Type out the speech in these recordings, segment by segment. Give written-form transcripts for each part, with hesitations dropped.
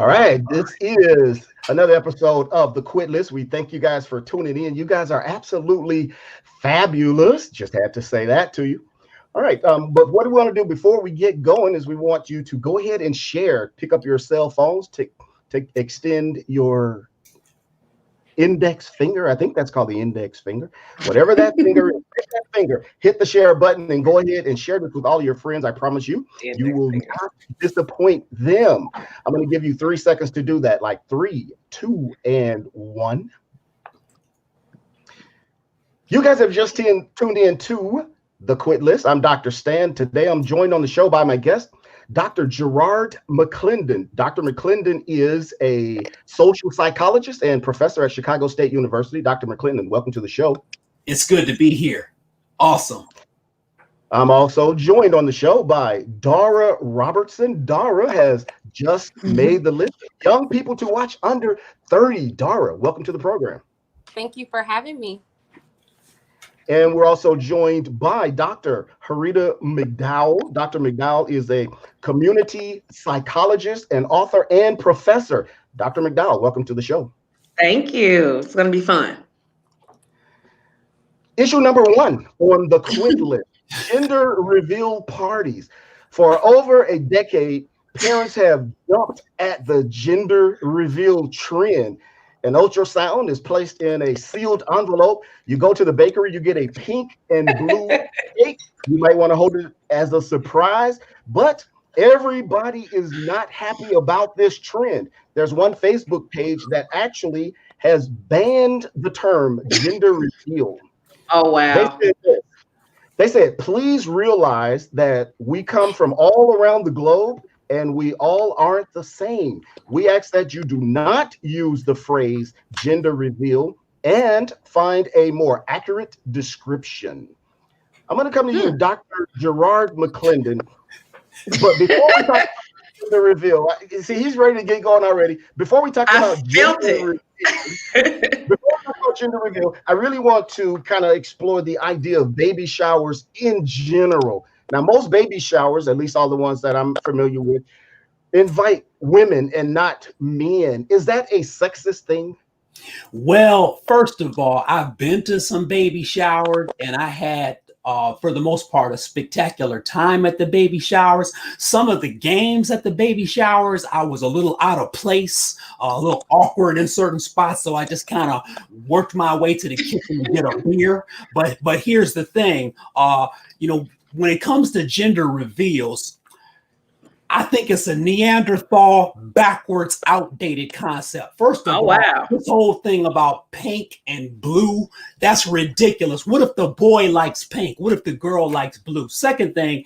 All right, this is another episode of the Quit List. We thank you guys for tuning in. You guys are absolutely fabulous. Just had to say that to you. All right, but what we want to do before we get going is we want you to go ahead and share. Pick up your cell phones, to extend your index finger. I think that's called the index finger. Whatever that finger is, hit that finger, hit the share button, and go ahead and share this with all your friends. I promise you, you Index will finger. not disappoint them. I'm going to give you 3 seconds to do that. Like 3, 2, and 1. You guys have just tuned in to the Quit List. I'm Dr. Stan. Today I'm joined on the show by my guest, Dr. Gerard McClendon. Dr. McClendon is a social psychologist and professor at Chicago State University. Dr. McClendon, welcome to the show. It's good to be here. Awesome. I'm also joined on the show by Dara Robertson. Dara has just made the list of young people to watch under 30. Dara, welcome to the program. Thank you for having me. And we're also joined by Dr. Harita McDowell. Dr. McDowell is a community psychologist and author and professor. Dr. McDowell, welcome to the show. Thank you. It's going to be fun. Issue number 1 on the Quit List, gender reveal parties. For over a decade, parents have jumped at the gender reveal trend. An ultrasound is placed in a sealed envelope. You go to the bakery, you get a pink and blue cake. You might want to hold it as a surprise, but everybody is not happy about this trend. There's one Facebook page that actually has banned the term gender reveal. Oh, wow. They said, please realize that we come from all around the globe and we all aren't the same. We ask that you do not use the phrase gender reveal and find a more accurate description. I'm going to come to you, Dr. Gerard McClendon. But before we talk about gender reveal, see, he's ready to get going already. Before we talk about gender reveal, I really want to kind of explore the idea of baby showers in general. Now, most baby showers, at least all the ones that I'm familiar with, invite women and not men. Is that a sexist thing? Well, first of all, I've been to some baby showers and I had, for the most part, a spectacular time at the baby showers. Some of the games at the baby showers, I was a little out of place, a little awkward in certain spots. So I just kind of worked my way to the kitchen to get a beer. But here's the thing, when it comes to gender reveals, I think it's a Neanderthal, backwards, outdated concept. First of all, wow. This whole thing about pink and blue, that's ridiculous. What if the boy likes pink? What if the girl likes blue? Second thing,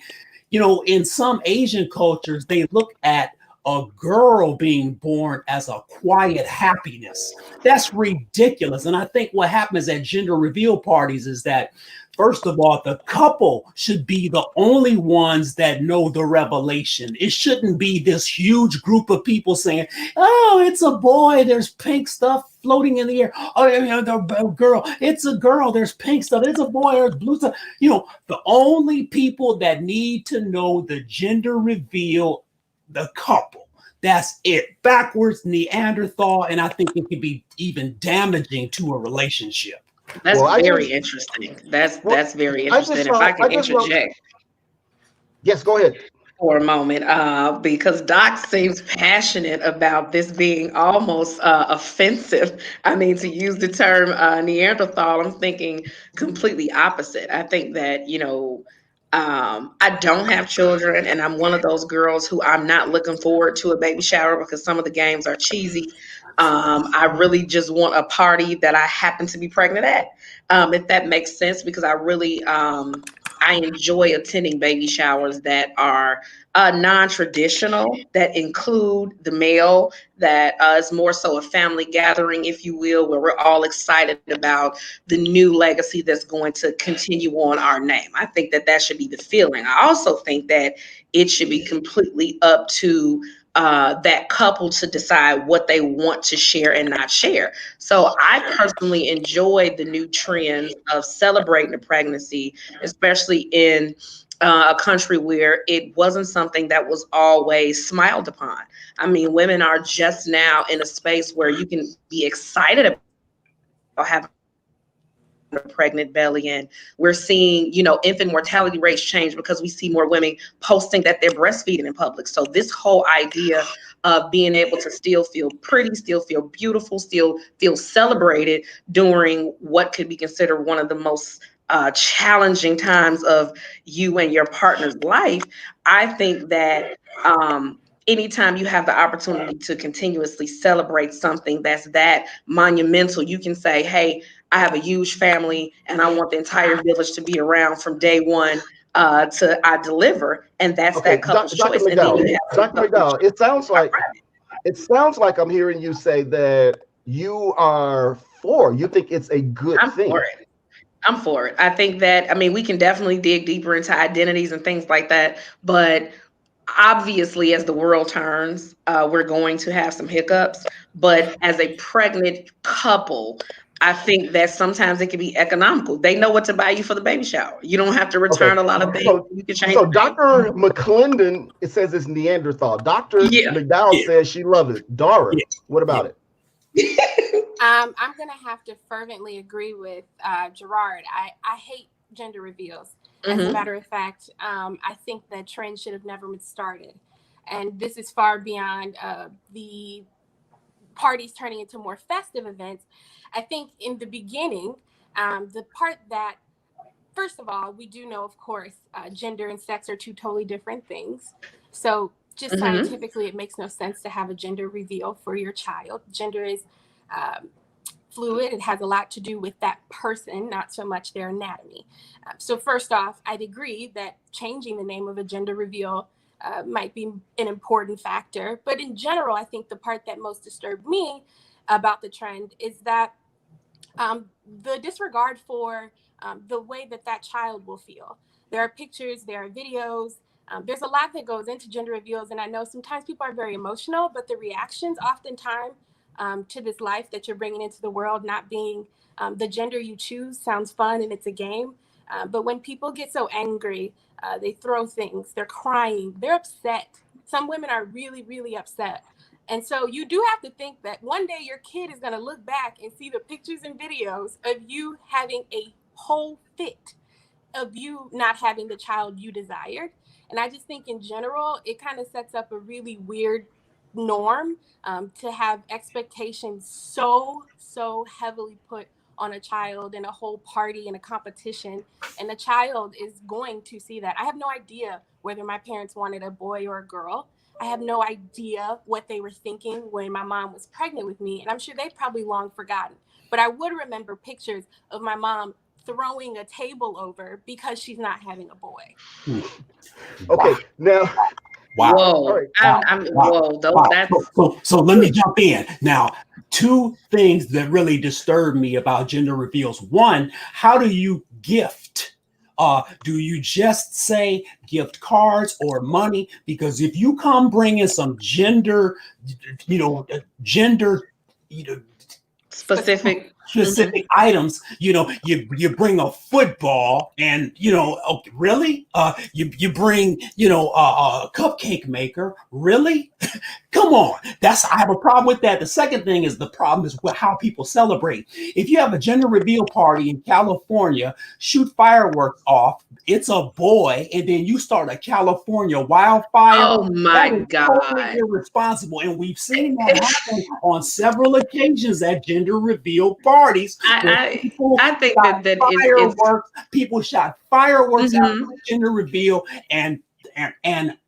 in some Asian cultures, they look at a girl being born as a quiet happiness. That's ridiculous. And I think what happens at gender reveal parties is that, first of all, the couple should be the only ones that know the revelation. It shouldn't be this huge group of people saying, oh, it's a boy, there's pink stuff floating in the air. Oh, the girl, it's a girl, there's pink stuff. It's a boy, there's blue stuff. The only people that need to know the gender reveal, the couple. That's it. Backwards, Neanderthal, and I think it could be even damaging to a relationship. That's very interesting. That's very interesting. If I can interject. Yes, go ahead. For a moment, because Doc seems passionate about this being almost offensive. I mean, to use the term Neanderthal, I'm thinking completely opposite. I think that, I don't have children, and I'm one of those girls who I'm not looking forward to a baby shower because some of the games are cheesy. I really just want a party that I happen to be pregnant at, if that makes sense, because I really I enjoy attending baby showers that are non-traditional, that include the male, that is more so a family gathering, if you will, where we're all excited about the new legacy that's going to continue on our name. I think that should be the feeling. I also think that it should be completely up to that couple to decide what they want to share and not share. So I personally enjoy the new trend of celebrating the pregnancy, especially in a country where it wasn't something that was always smiled upon. I mean, women are just now in a space where you can be excited about having a pregnant belly, and we're seeing, infant mortality rates change because we see more women posting that they're breastfeeding in public. So this whole idea of being able to still feel pretty, still feel beautiful, still feel celebrated during what could be considered one of the most challenging times of you and your partner's life, I think that anytime you have the opportunity to continuously celebrate something that's that monumental, you can say, hey, I have a huge family and I want the entire village to be around from day one to I deliver. And that's Okay, that couple's Dr. choice. And then McDowell, you have Dr. McDowell, it sounds like I'm hearing you say that you think it's a good I'm thing. for it. I'm for it. I think that, I mean, we can definitely dig deeper into identities and things like that. But obviously, as the world turns, we're going to have some hiccups. But as a pregnant couple, I think that sometimes it can be economical. They know what to buy you for the baby shower. You don't have to Okay, return a lot of things. so You can change so things. Dr. McClendon, it says it's Neanderthal. Dr. Yeah. McDowell Yeah. says she loves it. Dara, Yeah. what about it? I'm going to have to fervently agree with Gerard. I hate gender reveals. As a Mhm. matter of fact, I think that trend should have never been started. And this is far beyond the parties turning into more festive events. I think in the beginning, the part that, first of all, we do know, of course, gender and sex are two totally different things. So just Mhm. scientifically, it makes no sense to have a gender reveal for your child. Gender is fluid. It has a lot to do with that person, not so much their anatomy. So first off, I'd agree that changing the name of a gender reveal might be an important factor. But in general, I think the part that most disturbed me about the trend is that the disregard for the way that that child will feel. There are pictures, there are videos. There's a lot that goes into gender reveals, and I know sometimes people are very emotional, but the reactions oftentimes to this life that you're bringing into the world, not being the gender you choose, sounds fun and it's a game. But when people get so angry, they throw things, they're crying, they're upset. Some women are really, really upset. And so you do have to think that one day your kid is going to look back and see the pictures and videos of you having a whole fit, of you not having the child you desired. And I just think in general, it kind of sets up a really weird norm to have expectations so heavily put on a child in a whole party and a competition. And the child is going to see that. I have no idea whether my parents wanted a boy or a girl. I have no idea what they were thinking when my mom was pregnant with me. And I'm sure they've probably long forgotten. But I would remember pictures of my mom throwing a table over because she's not having a boy. Okay, now, Wow. Whoa. all right. Whoa. That's So let me jump in. Now, two things that really disturb me about gender reveals. One, how do you gift? Do you just say gift cards or money? Because if you come bringing some gender, gender, specific. specific items, you bring a football and okay, really you bring a cupcake maker, really. Come on, I have a problem with that. The second thing is the problem is how people celebrate. If you have a gender reveal party in California, shoot fireworks off, it's a boy, and then you start a California wildfire. Oh my That is God. totally irresponsible, and we've seen that happen on several occasions at gender reveal parties. I think Shot that it's fireworks. People shot fireworks out of Mhm. the gender reveal, and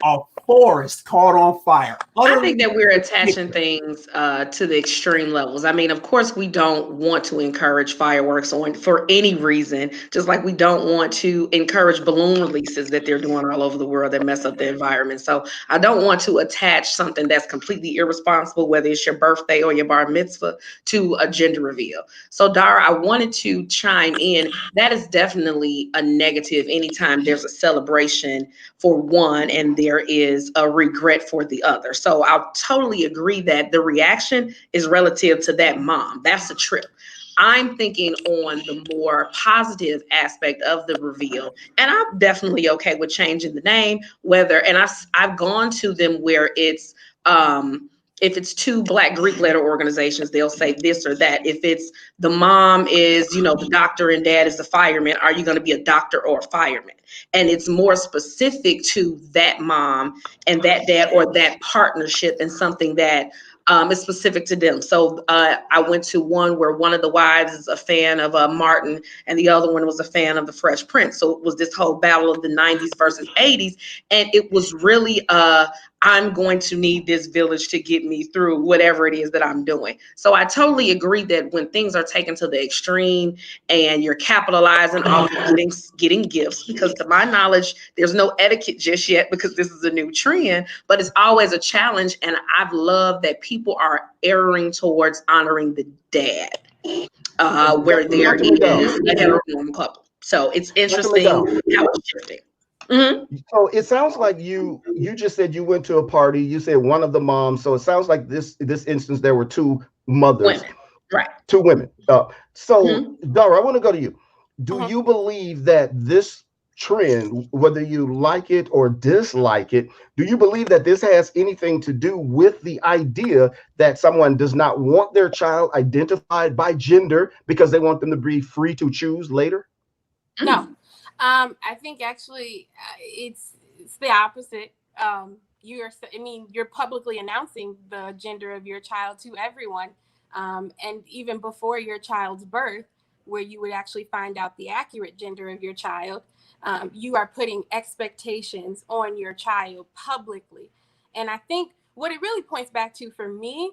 a forest caught on fire. I think that we're attaching things to the extreme levels. I mean, of course, we don't want to encourage fireworks for any reason, just like we don't want to encourage balloon releases that they're doing all over the world that mess up the environment. So I don't want to attach something that's completely irresponsible, whether it's your birthday or your bar mitzvah, to a gender reveal. So Dara, I wanted to chime in. That is definitely a negative anytime there's a celebration for one and there is a regret for the other. So I'll totally agree that the reaction is relative to that mom. That's a trip. I'm thinking on the more positive aspect of the reveal, and I'm definitely okay with changing the name. And I've gone to them where it's if it's two Black Greek letter organizations, they'll say this or that. If it's the mom is, the doctor and dad is the fireman, are you going to be a doctor or a fireman? And it's more specific to that mom and that dad or that partnership, and something that is specific to them. So I went to one where one of the wives is a fan of Martin and the other one was a fan of the Fresh Prince. So it was this whole battle of the 90s versus 80s. And it was really I'm going to need this village to get me through whatever it is that I'm doing. So I totally agree that when things are taken to the extreme and you're capitalizing off getting gifts, because to my knowledge, there's no etiquette just yet because this is a new trend, but it's always a challenge. And I've loved that people are erring towards honoring the dad, where there is a heteronormal couple. So it's interesting how it's shifting. Mm-hmm. So it sounds like you just said you went to a party. You said one of the moms. So it sounds like this instance there were two mothers, women. Right? Two women. Dara, I want to go to you. Do you believe that this trend, whether you like it or dislike it, do you believe that this has anything to do with the idea that someone does not want their child identified by gender because they want them to be free to choose later? No. I think actually it's the opposite. You're publicly announcing the gender of your child to everyone. And even before your child's birth, where you would actually find out the accurate gender of your child, you are putting expectations on your child publicly. And I think what it really points back to for me,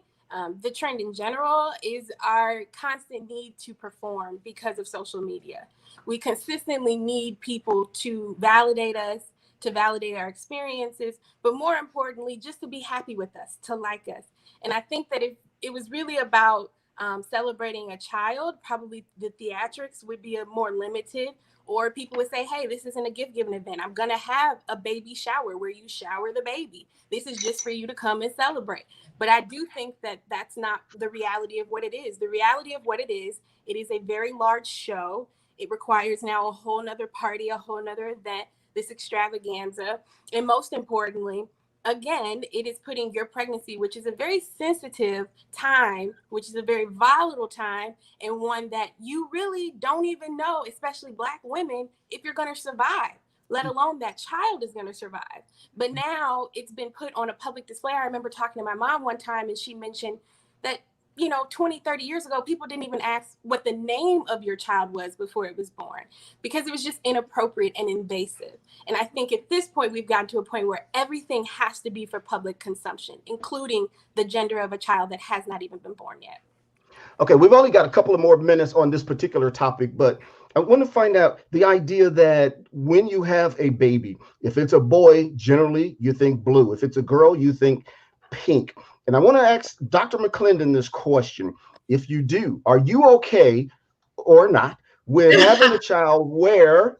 the trend in general, is our constant need to perform because of social media. We consistently need people to validate us, to validate our experiences, but more importantly, just to be happy with us, to like us. And I think that if it was really about celebrating a child, probably the theatrics would be more limited, or people would say, hey, this isn't a gift giving event. I'm going to have a baby shower where you shower the baby. This is just for you to come and celebrate. But I do think that that's not the reality of what it is. The reality of what it is a very large show. It requires now a whole nother party, a whole nother event, this extravaganza. And most importantly, again, it is putting your pregnancy, which is a very sensitive time, which is a very volatile time, and one that you really don't even know, especially Black women, if you're going to survive, let alone that child is going to survive. But now it's been put on a public display. I remember talking to my mom one time, and she mentioned that 20, 30 years ago, people didn't even ask what the name of your child was before it was born, because it was just inappropriate and invasive. And I think at this point, we've gotten to a point where everything has to be for public consumption, including the gender of a child that has not even been born yet. Okay, we've only got a couple of more minutes on this particular topic, but I want to find out the idea that when you have a baby, if it's a boy, generally you think blue. If it's a girl, you think pink. And I want to ask Dr. McClendon this question. If you do, are you okay or not with having a child where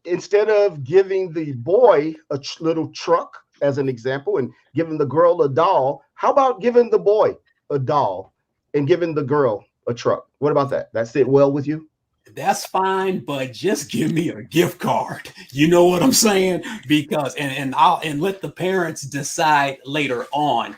instead of giving the boy a little truck, as an example, and giving the girl a doll, how about giving the boy a doll and giving the girl a truck? What about that? That sit well with you? That's fine, but just give me a gift card. You know what I'm saying? Because and let the parents decide later on.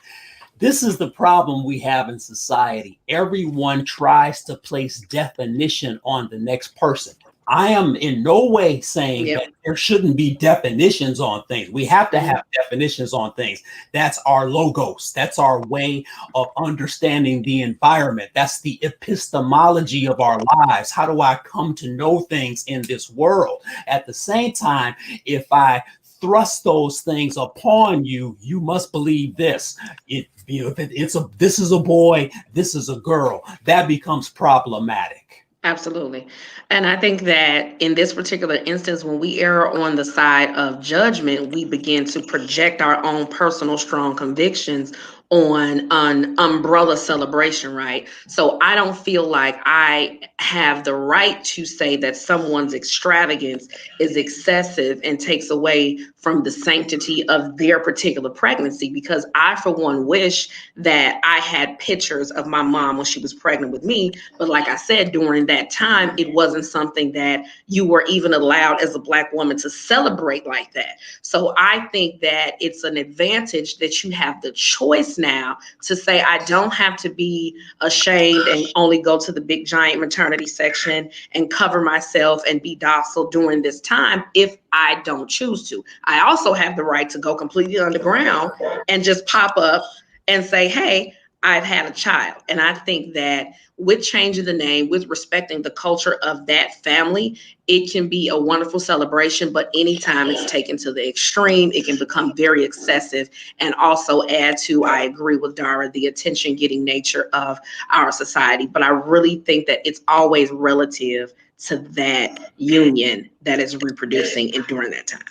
This is the problem we have in society. Everyone tries to place definition on the next person. I am in no way saying that there shouldn't be definitions on things. We have to have definitions on things. That's our logos. That's our way of understanding the environment. That's the epistemology of our lives. How do I come to know things in this world? At the same time, if I thrust those things upon you, you must believe this. This is a boy, this is a girl. That becomes problematic. Absolutely. And I think that in this particular instance, when we err on the side of judgment, we begin to project our own personal strong convictions on an umbrella celebration, right? So I don't feel like I have the right to say that someone's extravagance is excessive and takes away from the sanctity of their particular pregnancy, because I, for one, wish that I had pictures of my mom when she was pregnant with me. But like I said, during that time, it wasn't something that you were even allowed as a Black woman to celebrate like that. So I think that it's an advantage that you have the choice now to say, I don't have to be ashamed and only go to the big giant maternity section and cover myself and be docile during this time if I don't choose to. I also have the right to go completely underground and just pop up and say, hey, I've had a child. And I think that with changing the name, with respecting the culture of that family, it can be a wonderful celebration. But anytime it's taken to the extreme, it can become very excessive and also add to, I agree with Dara, the attention getting nature of our society. But I really think that it's always relative to that union that is reproducing and during that time.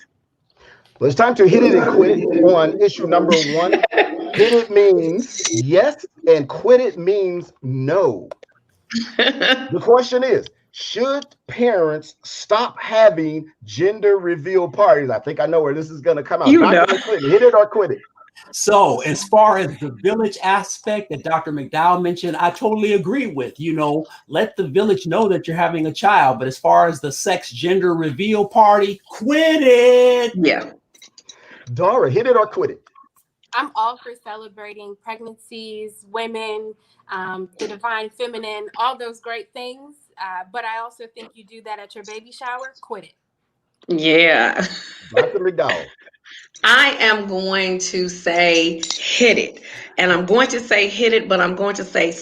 Well, it's time to hit it and quit it on issue number one. Hit it means yes, and quit it means no. The question is, should parents stop having gender reveal parties? I think I know where this is going to come out. You know. Dr. McClinton, hit it or quit it. So as far as the village aspect that Dr. McDowell mentioned, I totally agree with. Let the village know that you're having a child. But as far as the sex gender reveal party, quit it. Yeah. Dara, hit it or quit it. I'm all for celebrating pregnancies, women, the divine feminine, all those great things. But I also think you do that at your baby shower, quit it. Yeah. Dr. McDowell. I am going to say hit it. And I'm going to say hit it, but I'm going to say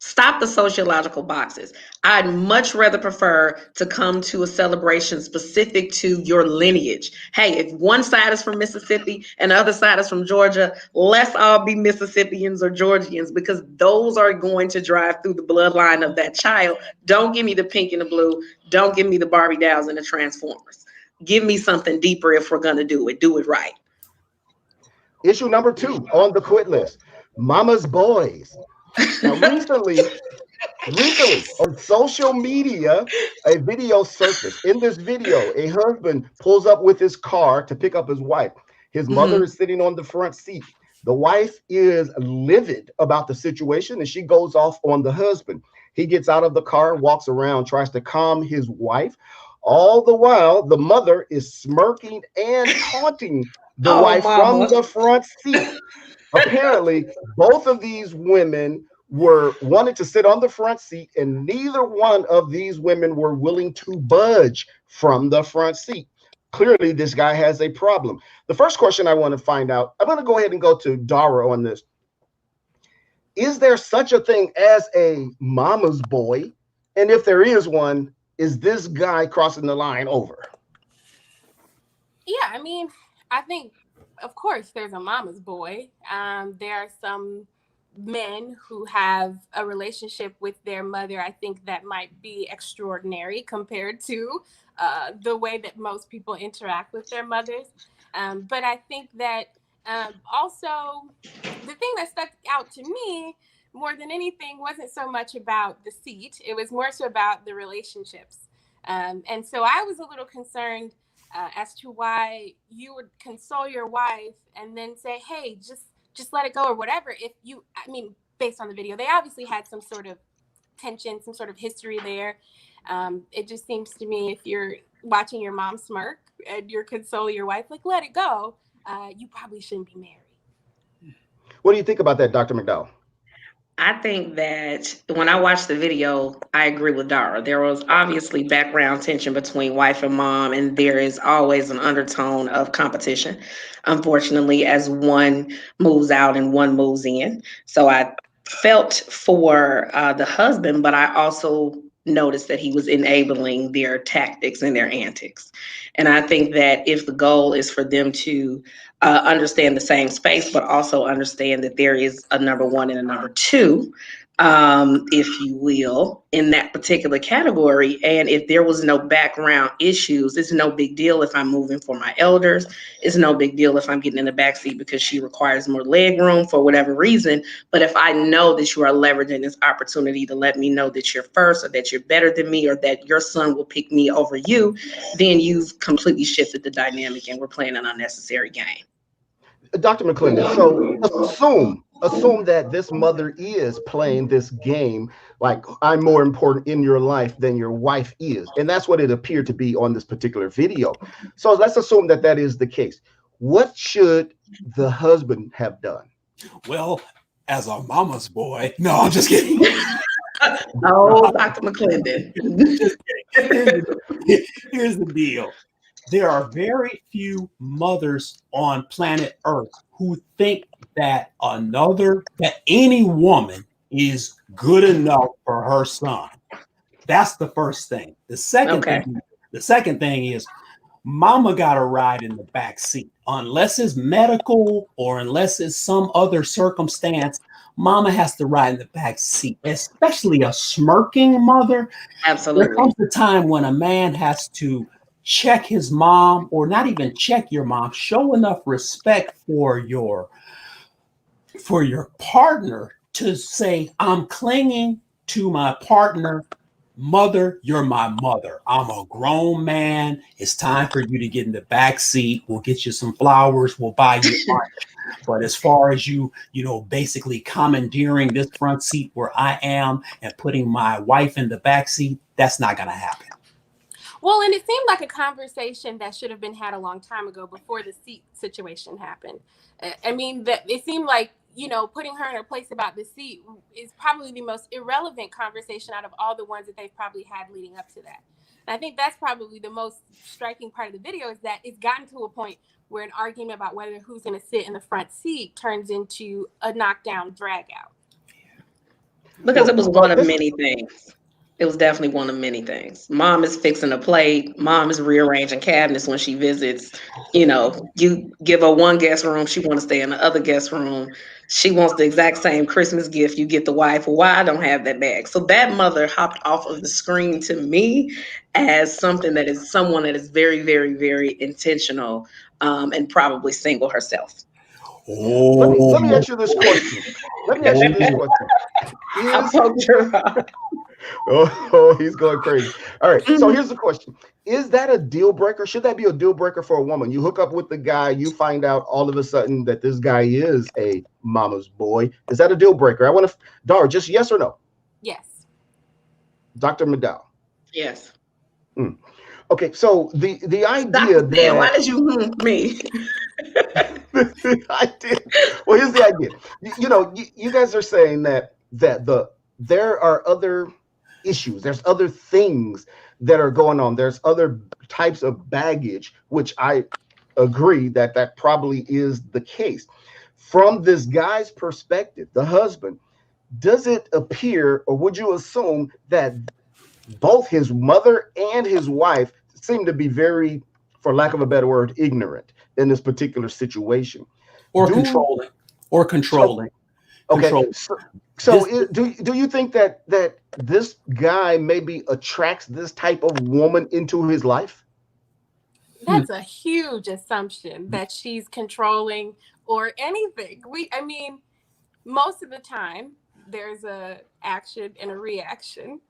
stop the sociological boxes. I'd much rather prefer to come to a celebration specific to your lineage. Hey, if one side is from Mississippi and the other side is from Georgia, let's all be Mississippians or Georgians, because those are going to drive through the bloodline of that child. Don't give me the pink and the blue. Don't give me the Barbie dolls and the Transformers. Give me something deeper if we're going to do it. Do it right. Issue number two on the quit list, Mama's Boys. Now, recently on social media, a video surfaced. In this video, a husband pulls up with his car to pick up his wife. His mother is sitting on the front seat. The wife is livid about the situation, and she goes off on the husband. He gets out of the car, walks around, tries to calm his wife. All the while, the mother is smirking and taunting the wife from the front seat. Apparently, both of these women wanted to sit on the front seat, and neither one of these women were willing to budge from the front seat. Clearly, this guy has a problem. The first question I want to find out, I'm going to go ahead and go to Dara on this. Is there such a thing as a mama's boy? And if there is one, is this guy crossing the line over? Yeah, I mean, I think, of course, there's a mama's boy. There are some men who have a relationship with their mother, I think, that might be extraordinary compared to the way that most people interact with their mothers. But I think that also the thing that stuck out to me more than anything wasn't so much about the seat. It was more so about the relationships. And so I was a little concerned as to why you would console your wife and then say, hey, just let it go or whatever. Based on the video, they obviously had some sort of tension, some sort of history there. It just seems to me, if you're watching your mom smirk and you're consoling your wife, like, let it go, you probably shouldn't be married. What do you think about that, Dr. McDowell? I think that when I watched the video, I agree with Dara. There was obviously background tension between wife and mom, and there is always an undertone of competition, unfortunately, as one moves out and one moves in. So I felt for the husband, but I also noticed that he was enabling their tactics and their antics. And I think that if the goal is for them to understand the same space, but also understand that there is a number one and a number two, if you will, in that particular category. And if there was no background issues, it's no big deal if I'm moving for my elders. It's no big deal if I'm getting in the backseat because she requires more leg room for whatever reason. But if I know that you are leveraging this opportunity to let me know that you're first, or that you're better than me, or that your son will pick me over you, then you've completely shifted the dynamic and we're playing an unnecessary game. Dr. McClendon, so assume that this mother is playing this game like I'm more important in your life than your wife is. And that's what it appeared to be on this particular video. So let's assume that that is the case. What should the husband have done? Well, as a mama's boy, no, I'm just kidding. Oh, Dr. McClendon. Just kidding. Here's the deal. There are very few mothers on planet Earth who think that any woman is good enough for her son. That's the first thing. The second thing is mama got a ride in the back seat. Unless it's medical or unless it's some other circumstance, mama has to ride in the back seat, especially a smirking mother. Absolutely. There comes a time when a man has to check his mom, or not even check your mom, show enough respect for your partner to say, I'm clinging to my partner. Mother, you're my mother. I'm a grown man. It's time for you to get in the back seat. We'll get you some flowers. We'll buy you lunch. But as far as you basically commandeering this front seat where I am and putting my wife in the back seat, that's not going to happen. Well, and it seemed like a conversation that should have been had a long time ago before the seat situation happened. I mean, that it seemed like, putting her in her place about the seat is probably the most irrelevant conversation out of all the ones that they've probably had leading up to that. And I think that's probably the most striking part of the video, is that it's gotten to a point where an argument about whether who's going to sit in the front seat turns into a knockdown drag out. Because it was one of many things. It was definitely one of many things. Mom is fixing a plate. Mom is rearranging cabinets when she visits. You give her one guest room, she want to stay in the other guest room. She wants the exact same Christmas gift. You get the wife. Well, why I don't have that bag? So that mother hopped off of the screen to me as someone that is very, very, very intentional, and probably single herself. Let me ask you this question. I poked her out. Oh, he's going crazy. All right. So here's the question. Is that a deal breaker? Should that be a deal breaker for a woman? You hook up with the guy, you find out all of a sudden that this guy is a mama's boy. Is that a deal breaker? I want to, Dara, just yes or no? Yes. Dr. McDowell? Yes. Okay. So the idea Dr. that... Why did you me? I did. Well, here's the idea. You guys are saying that there are other issues. There's other things that are going on. There's other types of baggage, which I agree that probably is the case. From this guy's perspective, the husband, does it appear, or would you assume that both his mother and his wife seem to be very, for lack of a better word, ignorant in this particular situation? Or controlling. Okay. So do you think that this guy maybe attracts this type of woman into his life? That's a huge assumption that she's controlling or anything. Most of the time there's a action and a reaction.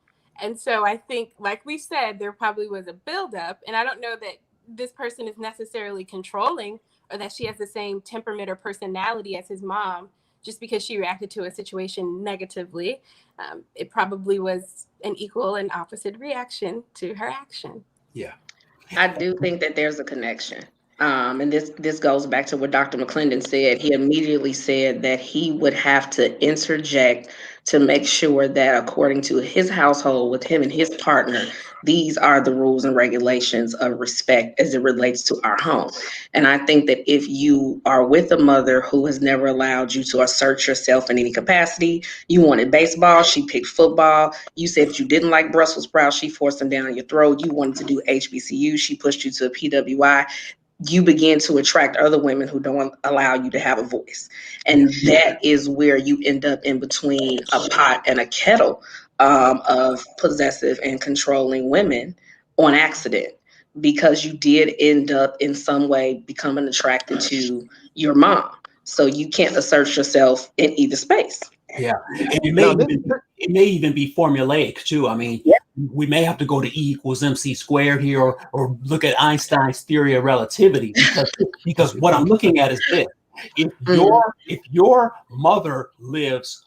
And so I think, like we said, there probably was a buildup. And I don't know that this person is necessarily controlling or that she has the same temperament or personality as his mom. Just because she reacted to a situation negatively, it probably was an equal and opposite reaction to her action. Yeah. I do think that there's a connection. And this goes back to what Dr. McClendon said. He immediately said that he would have to interject to make sure that according to his household with him and his partner, these are the rules and regulations of respect as it relates to our home. And I think that if you are with a mother who has never allowed you to assert yourself in any capacity, you wanted baseball, she picked football. You said that you didn't like Brussels sprouts, she forced them down your throat. You wanted to do HBCU, she pushed you to a PWI. you begin to attract other women who don't allow you to have a voice. And that is where you end up in between a pot and a kettle of possessive and controlling women on accident, because you did end up in some way becoming attracted to your mom. So you can't assert yourself in either space. Yeah, and Now, it may even be formulaic too. I mean, Yeah. we may have to go to E equals MC squared here, or look at Einstein's theory of relativity, because what I'm looking at is this: if your mother lives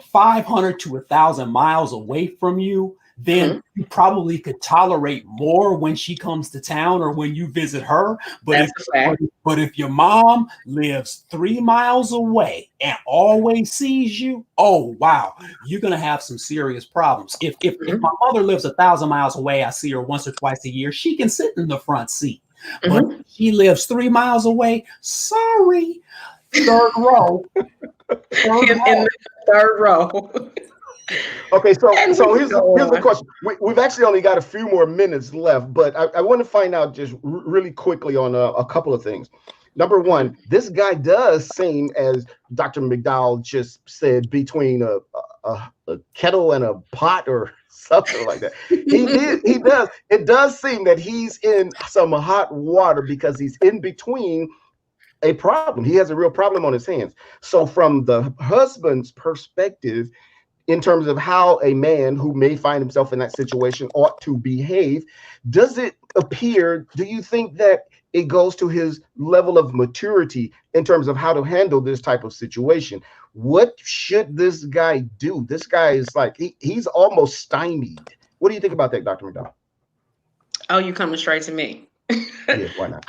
500 to 1,000 miles away from you, then you probably could tolerate more when she comes to town or when you visit her. But if your mom lives 3 miles away and always sees you, oh wow, you're gonna have some serious problems. If my mother lives 1,000 miles away, I see her once or twice a year, she can sit in the front seat. But if she lives 3 miles away, sorry, third row. In the third row. Okay, so here's the question. We've actually only got a few more minutes left, but I want to find out just really quickly on a couple of things. Number one, this guy does seem, as Dr. McDowell just said, between a kettle and a pot or something like that. He does. It does seem that he's in some hot water because he's in between a problem. He has a real problem on his hands. So from the husband's perspective, in terms of how a man who may find himself in that situation ought to behave, does it appear, do you think that it goes to his level of maturity in terms of how to handle this type of situation? What should this guy do? This guy is like, he's almost stymied. What do you think about that, Dr. McDowell? Oh, you coming straight to me. Yeah, why not?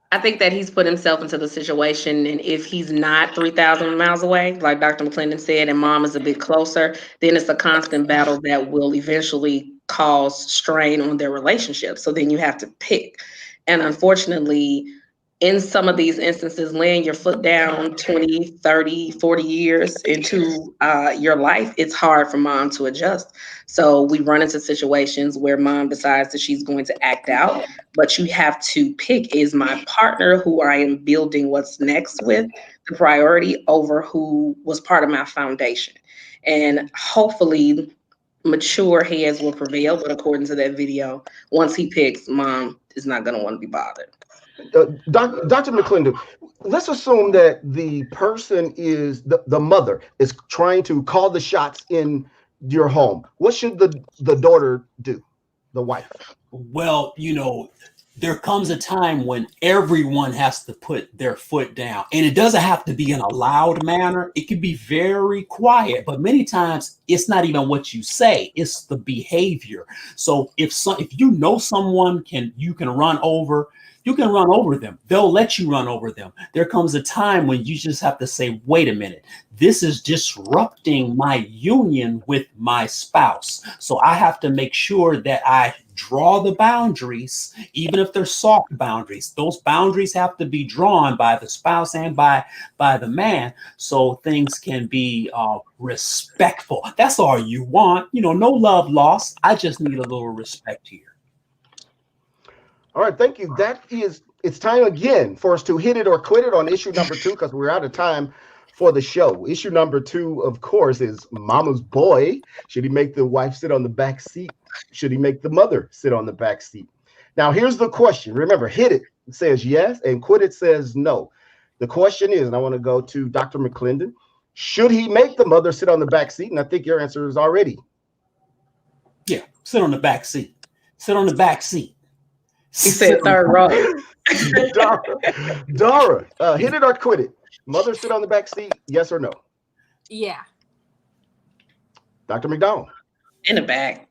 I think that he's put himself into the situation, and if he's not 3,000 miles away, like Dr. McClendon said, and mom is a bit closer, then it's a constant battle that will eventually cause strain on their relationship. So then you have to pick. And unfortunately, in some of these instances, laying your foot down 20, 30, 40 years into your life, it's hard for mom to adjust. So we run into situations where mom decides that she's going to act out, but you have to pick, is my partner who I am building what's next with the priority over who was part of my foundation? And hopefully mature heads will prevail, but according to that video, once he picks, mom is not going to want to be bothered. Dr. McClendon, let's assume that the person is the mother is trying to call the shots in your home. What should the daughter do, the wife? Well, there comes a time when everyone has to put their foot down, and it doesn't have to be in a loud manner. It can be very quiet, but many times it's not even what you say, it's the behavior. So if you know someone you can run over, you can run over them. They'll let you run over them. There comes a time when you just have to say, wait a minute, this is disrupting my union with my spouse. So I have to make sure that I draw the boundaries, even if they're soft boundaries. Those boundaries have to be drawn by the spouse and by the man, so things can be respectful. That's all you want. No love lost. I just need a little respect here. All right, thank you. It's time again for us to hit it or quit it on issue number 2, because we're out of time for the show. Issue number 2, of course, is mama's boy. Should he make the wife sit on the back seat? Should he make the mother sit on the back seat? Now, here's the question. Remember, hit it says yes and quit it says no. The question is, and I want to go to Dr. McClendon, should he make the mother sit on the back seat? And I think your answer is already. Yeah, sit on the back seat. Sit on the back seat. He said third row. Dara, hit it or quit it. Mother sit on the back seat, yes or no? Yeah. Dr. McDowell. In the back.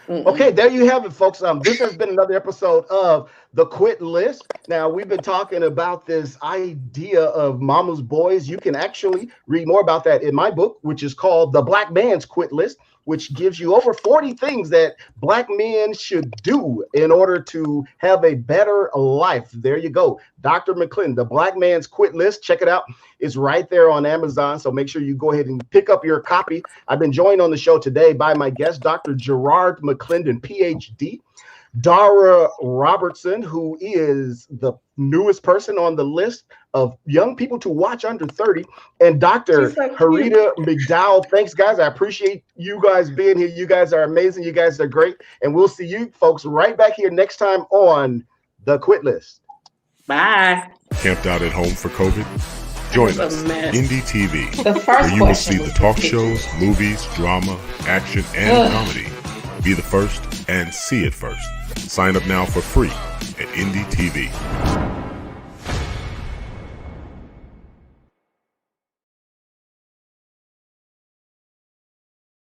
Okay, there you have it, folks. This has been another episode of The Quit List. Now, we've been talking about this idea of mama's boys. You can actually read more about that in my book, which is called The Black Man's Quit List, which gives you over 40 things that Black men should do in order to have a better life. There you go. Dr. McClendon, The Black Man's Quit List. Check it out. It's right there on Amazon. So make sure you go ahead and pick up your copy. I've been joined on the show today by my guest, Dr. Gerard McClendon, PhD. Dara Robertson, who is the newest person on the list of young people to watch under 30, and Dr. She's so cute. Harita McDowell. Thanks, guys. I appreciate you guys being here. You guys are amazing. You guys are great. And we'll see you folks right back here next time on The Quit List. Bye. Camped out at home for COVID? Join That was us, a mess. Indie TV, The first where you will question see was the talk the shows, movies, drama, action, and comedy. Be the first and see it first. Sign up now for free at Indie TV.